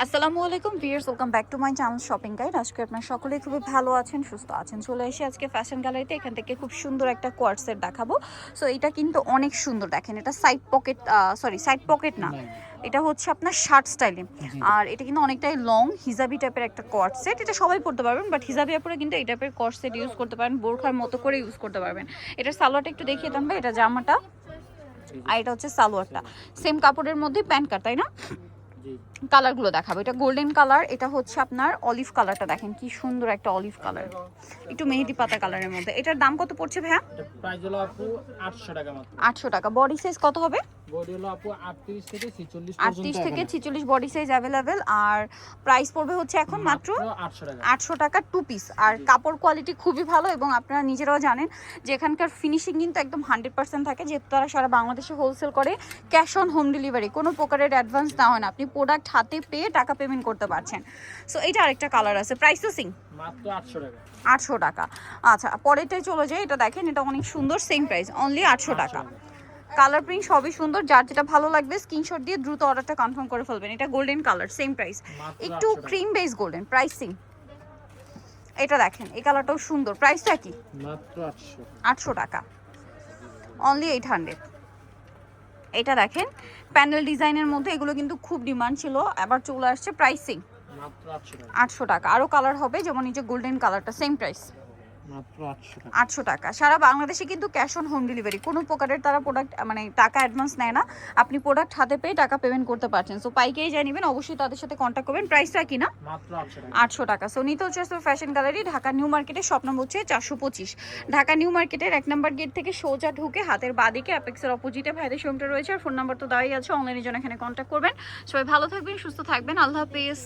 আসসালামু আলাইকুম viewers, welcome back to my channel shopping guide. আজকে আপনারা সকলেই খুবই ভালো আছেন, সুস্থ আছেন। চলে এসে আজকে ফ্যাশন গ্যালারিতে এখান থেকে খুব সুন্দর একটা কোয়ার্ড সেট দেখাবো। সো এটা কিন্তু অনেক সুন্দর, দেখেন এটা সাইড পকেট না, এটা হচ্ছে আপনার শার্ট স্টাইলে। আর এটা কিন্তু অনেকটাই লং হিজাবি টাইপের একটা কোয়ার্ড সেট। এটা সবাই পরতে পারবেন, বাট হিজাবি আপুরে কিন্তু এই টাইপের কোয়ার্ড সেট ইউজ করতে পারেন, বোরখার মতো করে ইউজ করতে পারবেন। এটার সালোয়ারটা একটু দেখিয়ে দেন ভাই, এটা জামাটা আর এটা হচ্ছে সালোয়ারটা। সেম কাপড়ের মধ্যে প্যান্ট কাট, তাই না? কালারগুলো দেখাবো। এটা গোল্ডেন কালার, এটা হচ্ছে আপনার অলিভ কালারটা, দেখেন কি সুন্দর একটা অলিভ কালার, একটু মেহেদি পাতা কালারের মধ্যে। এটার দাম কত পড়ছে ভাইয়া? প্রাইস হলো আপু 800 টাকা মাত্র। 800 টাকা। বডি সাইজ কত হবে? বডি হলো আপু 38 থেকে 46 পর্যন্ত। 38 থেকে 46 বডি সাইজ अवेलेबल। আর প্রাইস পড়বে হচ্ছে এখন মাত্র 800 টাকা। 800 টাকা টু পিস। আর কাপড় কোয়ালিটি খুবই ভালো এবং আপনারা নিজেরাও জানেন যে এখানকার ফিনিশিং কিন্তু একদম 100% থাকে, যেহেতু তারা সারা বাংলাদেশে হোলসেল করে। ক্যাশ অন হোম ডেলিভারি, কোনো প্রকারের অ্যাডভান্স না হয় না, আপনি প্রোডাক্ট হাতে পেয়ে টাকা পেমেন্ট করতে পারছেন। সো এইটা আরেকটা কালার আছে, প্রাইস তো সিং মাত্র 800 টাকা। 800 টাকা। আচ্ছা, পরেরটাই চলে যায়। এটা দেখেন, এটা অনেক সুন্দর, সেম প্রাইস অনলি 800 টাকা। কালার প্রিন্ট সবই সুন্দর, যার যেটা ভালো লাগবে স্ক্রিনশট দিয়ে দ্রুত অর্ডারটা কনফার্ম করে ফেলবেন। এটা গোল্ডেন কালার, সেম প্রাইস, একটু ক্রিম বেস গোল্ডেন, প্রাইসিং। এটা দেখেন, এই কালারটাও সুন্দর, প্রাইসটা কি? মাত্র 800। 800 টাকা, অনলি 800। এটা দেখেন প্যানেল ডিজাইনের মধ্যে, এগুলো কিন্তু খুব ডিমান্ড ছিল, আবার চলে আসছে। প্রাইসিং মাত্র 800 টাকা। 800 টাকা। আরও কালার হবে, যেমন এই যে গোল্ডেন কালারটা, সেম প্রাইস মাত্র 800 টাকা। 800 টাকা। সারা বাংলাদেশে কিন্তু ক্যাশ অন হোম ডেলিভারি, কোনো প্রকারের তারা প্রোডাক্ট মানে টাকা অ্যাডভান্স নেয় না, আপনি প্রোডাক্ট হাতে পেয়ে টাকা পেমেন্ট করতে পারছেন। সো পাইকারি যা নেবেন অবশ্যই তাদের সাথে কন্ট্যাক্ট করবেন। প্রাইসটা কি না? মাত্র 800 টাকা। 800 টাকা। সো নিতে হচ্ছে ফ্যাশন গ্যালারি, ঢাকা নিউ মার্কেটের শপ নম্বর হচ্ছে 425। ঢাকা নিউ মার্কেটের 1 নম্বর গেট থেকে সোজা ঢুকে হাতের বাদিকে অ্যাপেক্সের অপোজিটে ভাইদের শোরুমটা রয়েছে। আর ফোন নাম্বার তো দেওয়াই আছে, অনলাইনের জন্য এখানে কন্ট্যাক্ট করবেন। সবাই ভালো থাকবেন, সুস্থ থাকবেন, আল্লাহ হাফেজ।